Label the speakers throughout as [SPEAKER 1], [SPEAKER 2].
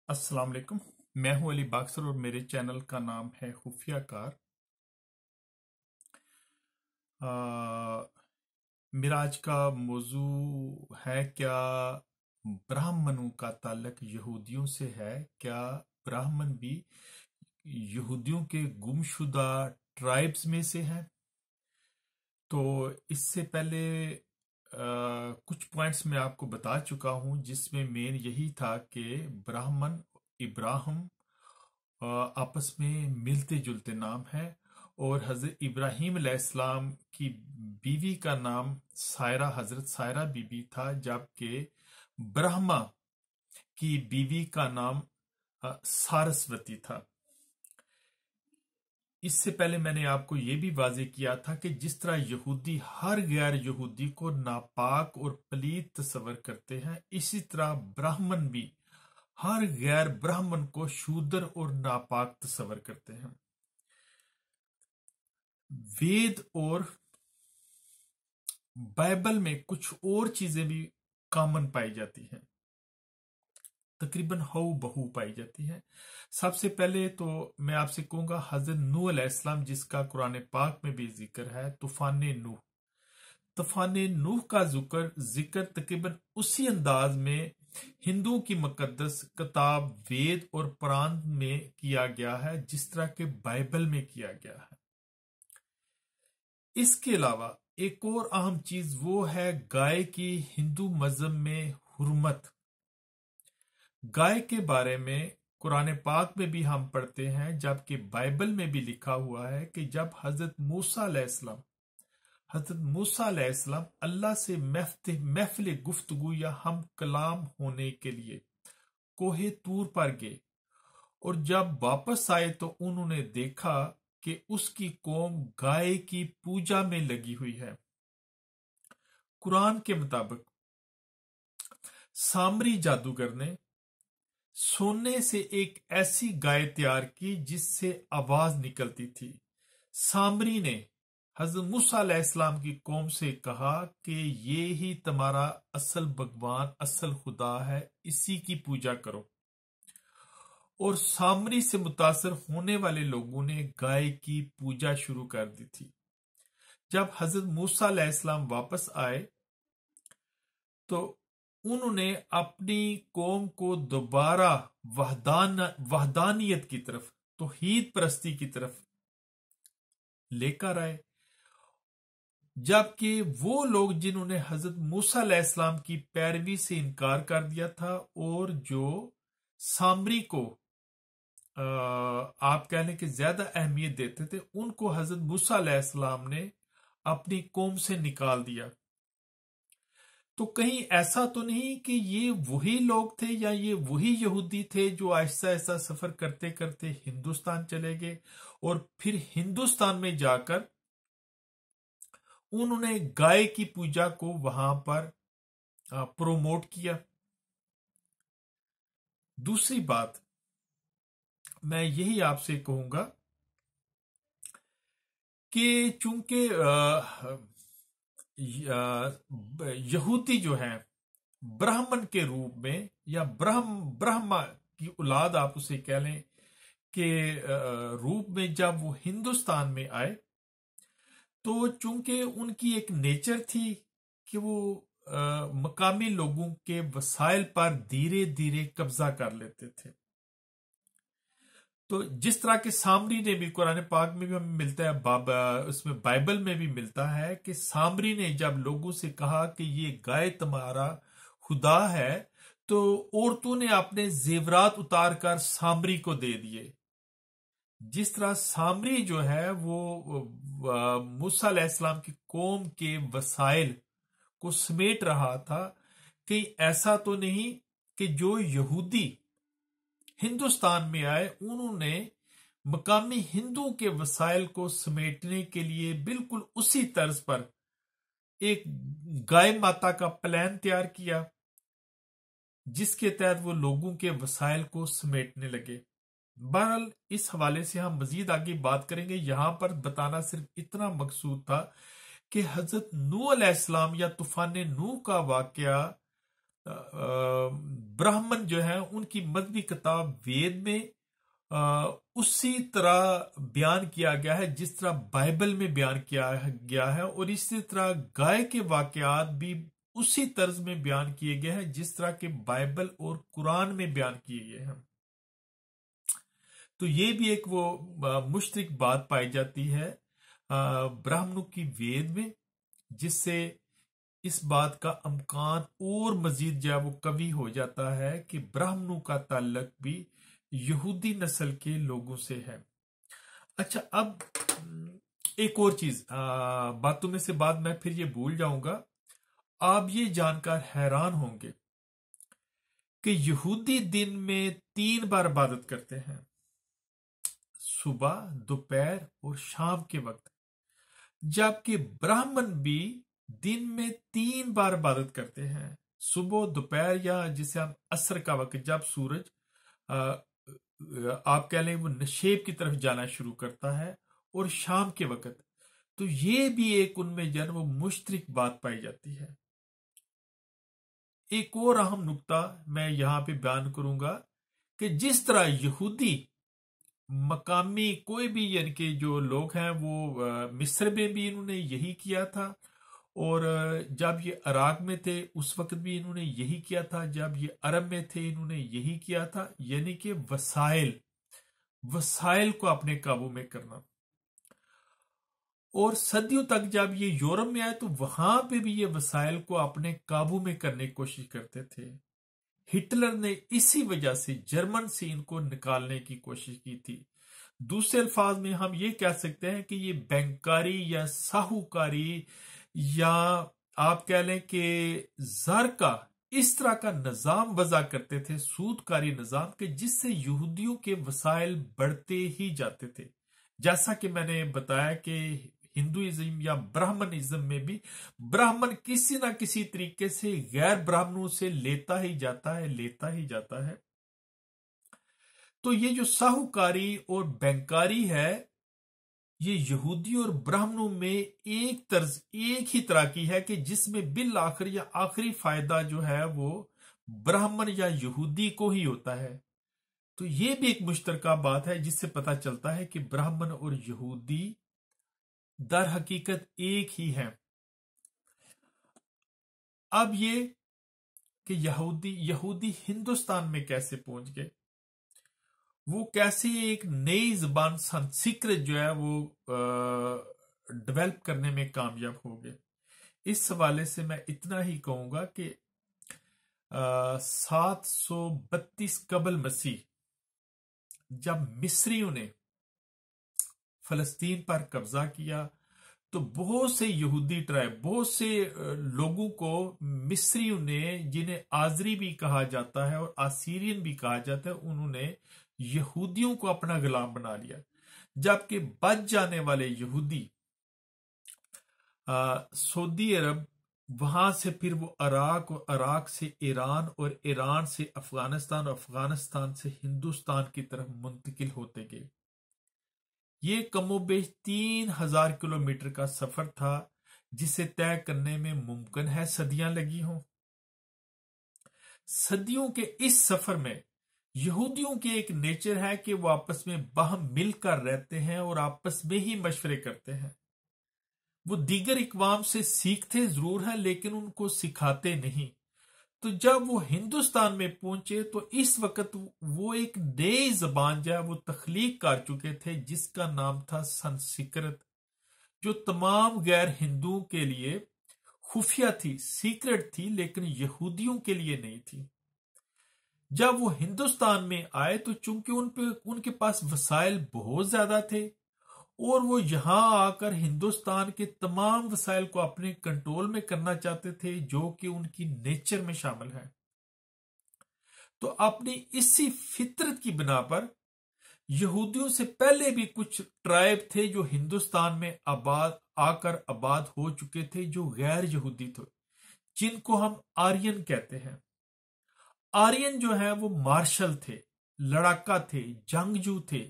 [SPEAKER 1] अस्सलाम वालेकुम। मैं हूं अली बाक्सर और मेरे चैनल का नाम है खुफिया कार। आ, मेरा आज का मौजू है क्या ब्राह्मणों का ताल्लुक यहूदियों से है। क्या ब्राह्मण भी यहूदियों के गुमशुदा ट्राइब्स में से हैं? तो इससे पहले कुछ पॉइंट्स मैं आपको बता चुका हूं जिसमें मेन यही था कि ब्राह्मण इब्राहिम आपस में मिलते जुलते नाम है। और हजरत इब्राहिम अलैहिस्सलाम की बीवी का नाम सायरा, हजरत सायरा बीबी था, जबकि ब्रह्मा की बीवी का नाम सारस्वती था। इससे पहले मैंने आपको यह भी वाजे किया था कि जिस तरह यहूदी हर गैर यहूदी को नापाक और पलीत तस्वर करते हैं, इसी तरह ब्राह्मण भी हर गैर ब्राह्मण को शूद्र और नापाक तस्वर करते हैं। वेद और बाइबल में कुछ और चीजें भी कॉमन पाई जाती हैं, तकरीबन हऊ बहू पाई जाती हैं। सबसे पहले तो मैं आपसे कहूंगा हजरत नूह अलैहिस्सलाम, जिसका कुरान पाक में भी जिक्र है, तूफान नूह का जिक्र तकरीबन उसी अंदाज में हिंदुओं की मुकद्दस किताब वेद और पुराण में किया गया है जिस तरह के बाइबल में किया गया है। इसके अलावा एक और अहम चीज वो है गाय की हिंदू मजहब में हुर्मत। गाय के बारे में कुरान पाक में भी हम पढ़ते हैं, जबकि बाइबल में भी लिखा हुआ है कि जब हजरत मूसा अलैहिस्सलाम अल्लाह से महफिल गुफ्तगू या हम कलाम होने के लिए कोहे तूर पर गए, और जब वापस आए तो उन्होंने देखा कि उसकी कौम गाय की पूजा में लगी हुई है। कुरान के मुताबिक सामरी जादूगर ने सोने से एक ऐसी गाय तैयार की जिससे आवाज निकलती थी। सामरी ने हजरत मूसा अलैहिस्सलाम की कौम से कहा कि ये ही तुम्हारा असल भगवान, असल खुदा है, इसी की पूजा करो। और सामरी से मुतासर होने वाले लोगों ने गाय की पूजा शुरू कर दी थी। जब हजरत मूसा अलैहिस्सलाम वापस आए तो उन्होंने अपनी कौम को दोबारा वहदानियत की तरफ, तौहीद परस्ती की तरफ लेकर आए। जबकि वो लोग जिन्होंने हजरत मूसा अलैहिस्सलाम की पैरवी से इनकार कर दिया था और जो सामरी को आप कहने की ज्यादा अहमियत देते थे, उनको हजरत मूसा अलैहिस्सलाम ने अपनी कौम से निकाल दिया। तो कहीं ऐसा तो नहीं कि ये वही लोग थे या ये वही यहूदी थे जो आहिस्ता आहिस्ता सफर करते करते हिंदुस्तान चले गए और फिर हिंदुस्तान में जाकर उन्होंने गाय की पूजा को वहां पर प्रोमोट किया। दूसरी बात मैं यही आपसे कहूंगा कि चूंकि यहूदी जो है ब्राह्मण के रूप में या ब्रह्मा की औलाद आप उसे कह लें के रूप में जब वो हिंदुस्तान में आए, तो चूंकि उनकी एक नेचर थी कि वो मकामी लोगों के वसाइल पर धीरे धीरे कब्जा कर लेते थे। तो जिस तरह के सामरी ने भी, कुरान पाक में भी हमें मिलता है, उसमें बाइबल में भी मिलता है कि सामरी ने जब लोगों से कहा कि ये गाय तुम्हारा खुदा है, तो औरतों ने अपने जेवरात उतार कर सामरी को दे दिए। जिस तरह सामरी जो है वो मूसा अलैहिस्सलाम की कौम के वसाइल को समेट रहा था, कहीं ऐसा तो नहीं कि जो यहूदी हिंदुस्तान में आए उन्होंने मकामी हिंदुओं के वसाइल को समेटने के लिए बिल्कुल उसी तर्ज पर एक गाय माता का प्लान तैयार किया जिसके तहत वो लोगों के वसाइल को समेटने लगे। बहरहाल इस हवाले से हम मजीद आगे बात करेंगे। यहां पर बताना सिर्फ इतना मकसूद था कि हजरत नूह अलैहिस्सलाम या तूफान नूह का वाकया ब्राह्मण जो है उनकी मजहबी किताब वेद में उसी तरह बयान किया गया है जिस तरह बाइबल में बयान किया गया है, और इसी तरह गाय के वाकयात भी उसी तर्ज में बयान किए गए हैं जिस तरह के बाइबल और कुरान में बयान किए गए हैं। तो ये भी एक वो मुश्तरक बात पाई जाती है ब्राह्मणों की वेद में, जिससे इस बात का अमकान और मजीद जो है वो कवी हो जाता है कि ब्राह्मणों का ताल्लुक भी यहूदी नस्ल के लोगों से है। अच्छा, अब एक और चीज बातों में से बात मैं फिर ये भूल जाऊंगा। आप ये जानकर हैरान होंगे कि यहूदी दिन में 3 बार इबादत करते हैं, सुबह, दोपहर और शाम के वक्त, जबकि ब्राह्मण भी दिन में 3 बार इबादत करते हैं, सुबह, दोपहर, या जिसे हम असर का वक्त, जब सूरज आप कह लें वो नशेब की तरफ जाना शुरू करता है, और शाम के वक्त। तो ये भी एक उनमें जन वो मुश्तरक बात पाई जाती है। एक और अहम नुक्ता मैं यहां पे बयान करूंगा कि जिस तरह यहूदी मकामी कोई भी यानी कि जो लोग हैं वो मिस्र में भी इन्होंने यही किया था, और जब ये इराक में थे उस वक्त भी इन्होंने यही किया था, जब ये अरब में थे इन्होंने यही किया था, यानी कि वसाइल को अपने काबू में करना। और सदियों तक जब ये यूरोप में आए तो वहां पे भी ये वसाइल को अपने काबू में करने की कोशिश करते थे। हिटलर ने इसी वजह से जर्मन से इनको निकालने की कोशिश की थी। दूसरे अल्फाज में हम ये कह सकते हैं कि ये बैंकारी या साहूकारी, या आप कह लें कि ज़र का इस तरह का निजाम वज़ा करते थे, सूदकारी निजाम के, जिससे यहूदियों के वसाइल बढ़ते ही जाते थे। जैसा कि मैंने बताया कि हिंदुइज्म या ब्राह्मणिज्म में भी ब्राह्मण किसी ना किसी तरीके से गैर ब्राह्मणों से लेता ही जाता है। तो ये जो साहूकारी और बैंकारी है, ये यहूदी और ब्राह्मणों में एक ही तरह की है कि जिसमें बिल आखिर या आखिरी फायदा जो है वो ब्राह्मण या यहूदी को ही होता है। तो ये भी एक मुश्तरका बात है जिससे पता चलता है कि ब्राह्मण और यहूदी दर हकीकत एक ही है। अब ये कि यहूदी हिंदुस्तान में कैसे पहुंच गए, वो कैसे एक नई जबान संस्कृत जो है वो डेवलप करने में कामयाब हो गए। इस हवाले से मैं इतना ही कहूंगा कि 732 कबल मसीह जब मिस्रियों ने फलस्तीन पर कब्जा किया तो बहुत से यहूदी ट्राइब, बहुत से लोगों को मिस्रियों ने, जिन्हें आजरी भी कहा जाता है और आसीरियन भी कहा जाता है, उन्होंने यहूदियों को अपना गुलाम बना लिया। जबकि बच जाने वाले यहूदी सऊदी अरब, वहां से फिर वो इराक, और इराक से ईरान, और ईरान से अफगानिस्तान, और अफगानिस्तान से हिंदुस्तान की तरफ मुंतकिल होते गए। ये कमोबेश 3000 किलोमीटर का सफर था जिसे तय करने में मुमकिन है सदियां लगी हों। सदियों के इस सफर में यहूदियों की एक नेचर है कि वो आपस में बाहम मिलकर रहते हैं और आपस में ही मशवरे करते हैं। वो दीगर इकवाम से सीखते जरूर हैं लेकिन उनको सिखाते नहीं। तो जब वो हिंदुस्तान में पहुंचे तो इस वक्त वो एक नई जबान जो है वो तख्लीक कर चुके थे जिसका नाम था संस्कृत, जो तमाम गैर हिंदुओं के लिए खुफिया थी, सीक्रेट थी, लेकिन यहूदियों के लिए नहीं थी। जब वो हिंदुस्तान में आए तो चूंकि उनके पास वसाइल बहुत ज्यादा थे और वो यहां आकर हिंदुस्तान के तमाम वसाइल को अपने कंट्रोल में करना चाहते थे, जो कि उनकी नेचर में शामिल है। तो अपनी इसी फितरत की बिना पर यहूदियों से पहले भी कुछ ट्राइब थे जो हिंदुस्तान में आबाद हो चुके थे, जो गैर यहूदी थे, जिनको हम आर्यन कहते हैं। आर्यन जो है वो मार्शल थे, लड़ाका थे, जंगजू थे,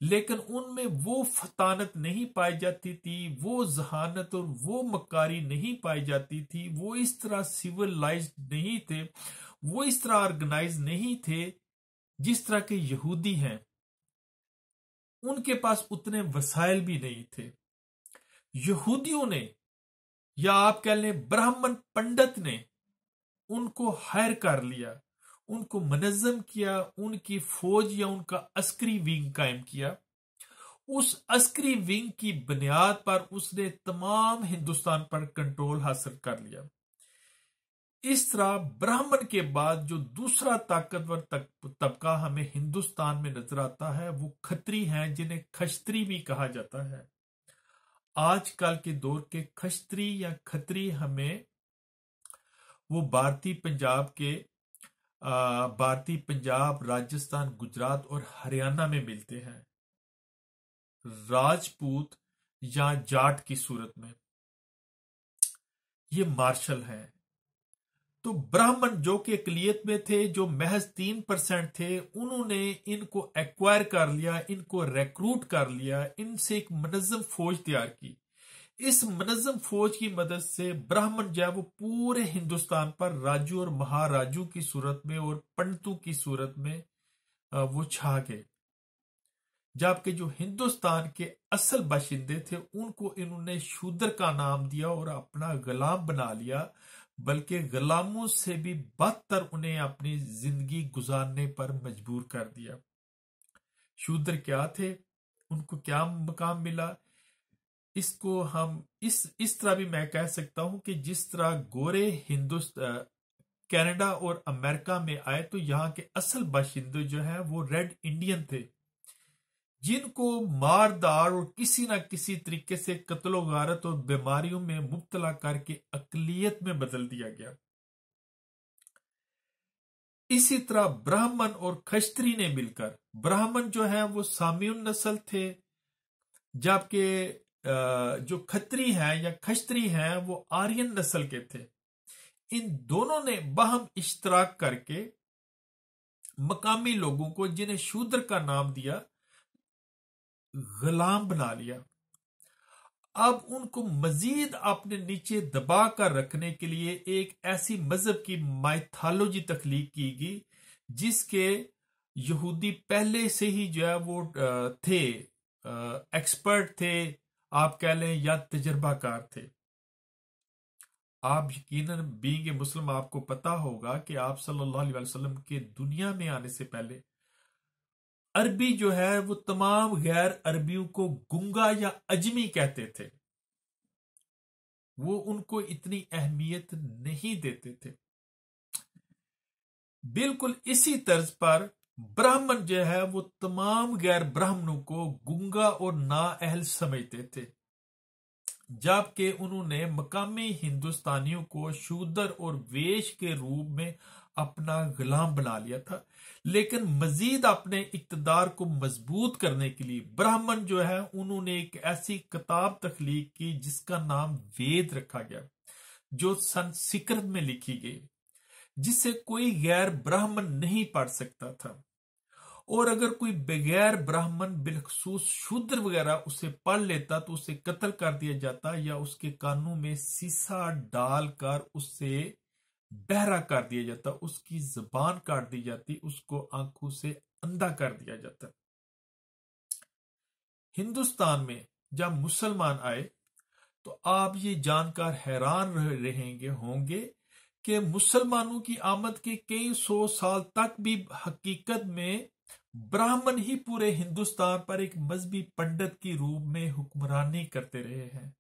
[SPEAKER 1] लेकिन उनमें वो फतानत नहीं पाई जाती थी, वो जहानत और वो मकारी नहीं पाई जाती थी, वो इस तरह सिविलाइज्ड नहीं थे, वो इस तरह ऑर्गेनाइज नहीं थे जिस तरह के यहूदी हैं। उनके पास उतने वसाइल भी नहीं थे। यहूदियों ने, या आप कह लें ब्राह्मण पंडित ने, उनको हायर कर लिया, उनको मनज़्ज़म किया, उनकी फौज या उनका अस्करी विंग कायम किया। उस अस्करी विंग की बुनियाद पर उसने तमाम हिंदुस्तान पर कंट्रोल हासिल कर लिया। इस तरह ब्राह्मण के बाद जो दूसरा ताकतवर तबका हमें हिंदुस्तान में नजर आता है वो खत्री हैं, जिन्हें खश्तरी भी कहा जाता है। आजकल के दौर के खश्तरी या खत्री हमें वो भारतीय पंजाब, राजस्थान, गुजरात और हरियाणा में मिलते हैं, राजपूत या जाट की सूरत में। ये मार्शल हैं। तो ब्राह्मण जो कि अकलियत में थे, जो महज 3% थे, उन्होंने इनको एक्वायर कर लिया, इनको रिक्रूट कर लिया, इनसे एक मनज़्ज़म फौज तैयार की। इस मनज़्ज़म फौज की मदद से ब्राह्मण जो है वो पूरे हिंदुस्तान पर राजू और महाराजू की सूरत में और पंडितों की सूरत में वो छा गए। जबकि जो हिंदुस्तान के असल बाशिंदे थे उनको इन्होंने शूद्र का नाम दिया और अपना गुलाम बना लिया, बल्कि गुलामों से भी बदतर उन्हें अपनी जिंदगी गुजारने पर मजबूर कर दिया। शूद्र क्या थे, उनको क्या मकाम मिला, इसको हम इस तरह भी मैं कह सकता हूं कि जिस तरह गोरे हिंदुस्तान, कनाडा और अमेरिका में आए तो यहाँ के असल बाशिंदे जो है वो रेड इंडियन थे, जिनको मारदार और किसी ना किसी तरीके से कत्लो गारत और बीमारियों में मुब्तला करके अकलियत में बदल दिया गया। इसी तरह ब्राह्मण और खश्तरी ने मिलकर, ब्राह्मण जो है वो सामीउन नस्ल थे, जबकि जो खत्री हैं या खश्तरी हैं वो आर्यन नस्ल के थे। इन दोनों ने बाहम इश्तराक करके मकामी लोगों को, जिन्हें शूद्र का नाम दिया, गुलाम बना लिया। अब उनको मजीद अपने नीचे दबा कर रखने के लिए एक ऐसी मजहब की माइथोलॉजी तख्लीक की गई जिसके यहूदी पहले से ही जो है वो थे, एक्सपर्ट थे, आप कह लें, या तजर्बाकार थे। आप यकीनन बीइंग ए मुस्लिम आपको पता होगा कि आप सल्लल्लाहु अलैहि वसल्लम के दुनिया में आने से पहले अरबी जो है वो तमाम गैर अरबियों को गुंगा या अजमी कहते थे, वो उनको इतनी अहमियत नहीं देते थे। बिल्कुल इसी तर्ज पर ब्राह्मण जो है वो तमाम गैर ब्राह्मणों को गुंगा और नाअहल समझते थे, जबकि उन्होंने मकामी हिंदुस्तानियों को शूदर और वेश के रूप में अपना गुलाम बना लिया था। लेकिन मजीद अपने इक्तदार को मजबूत करने के लिए ब्राह्मण जो है उन्होंने एक ऐसी किताब तख्लीक की जिसका नाम वेद रखा गया, जो संस्कृत में लिखी गई, जिसे कोई गैर ब्राह्मण नहीं पढ़ सकता था। और अगर कोई बगैर ब्राह्मण बिलखसूस शूद्र वगैरह उसे पढ़ लेता तो उसे कत्ल कर दिया जाता, या उसके कानों में सीसा डालकर उससे बहरा कर दिया जाता, उसकी जबान काट दी जाती, उसको आंखों से अंधा कर दिया जाता। हिंदुस्तान में जब मुसलमान आए तो आप ये जानकर हैरान रहेंगे होंगे कि मुसलमानों की आमद के कई सौ साल तक भी हकीकत में ब्राह्मण ही पूरे हिंदुस्तान पर एक मजहबी पंडित के रूप में हुक्मरानी करते रहे हैं।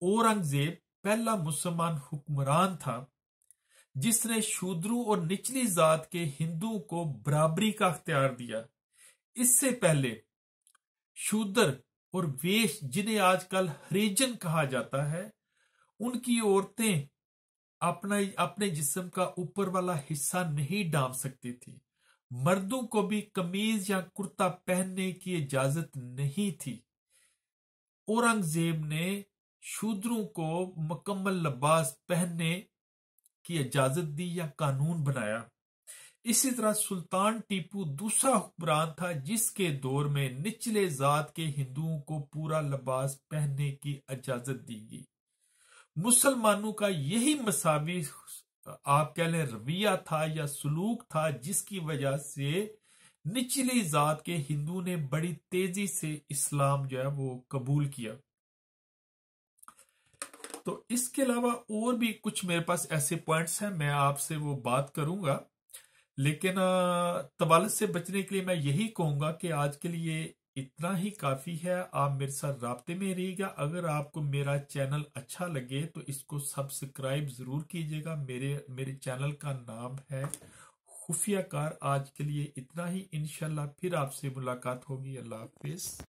[SPEAKER 1] औरंगजेब पहला मुसलमान हुक्मरान था जिसने शूद्रों और निचली जात के हिंदुओं को बराबरी का अख्तियार दिया। इससे पहले शूद्र और वेश, जिन्हें आजकल हरिजन कहा जाता है, उनकी औरतें अपने जिस्म का ऊपर वाला हिस्सा नहीं डाम सकती थी। मर्दों को भी कमीज या कुर्ता पहनने की इजाजत नहीं थी। औरंगजेब ने शूद्रों को मुकम्मल लिबास पहनने की इजाजत दी या कानून बनाया। इसी तरह सुल्तान टीपू दूसरा हुक्मरान था जिसके दौर में निचले जात के हिंदुओं को पूरा लिबास पहनने की इजाजत दी गई। मुसलमानों का यही मसावी आप कह लें रवैया था या सलूक था जिसकी वजह से निचली जात के हिंदू ने बड़ी तेजी से इस्लाम जो है वो कबूल किया। तो इसके अलावा और भी कुछ मेरे पास ऐसे पॉइंट्स हैं, मैं आपसे वो बात करूंगा, लेकिन तवालत से बचने के लिए मैं यही कहूंगा कि आज के लिए इतना ही काफी है। आप मेरे साथ राब्ते में रहिएगा। अगर आपको मेरा चैनल अच्छा लगे तो इसको सब्सक्राइब जरूर कीजिएगा। मेरे चैनल का नाम है खुफिया कार। आज के लिए इतना ही, इंशाल्लाह फिर आपसे मुलाकात होगी। अल्लाह हाफिज।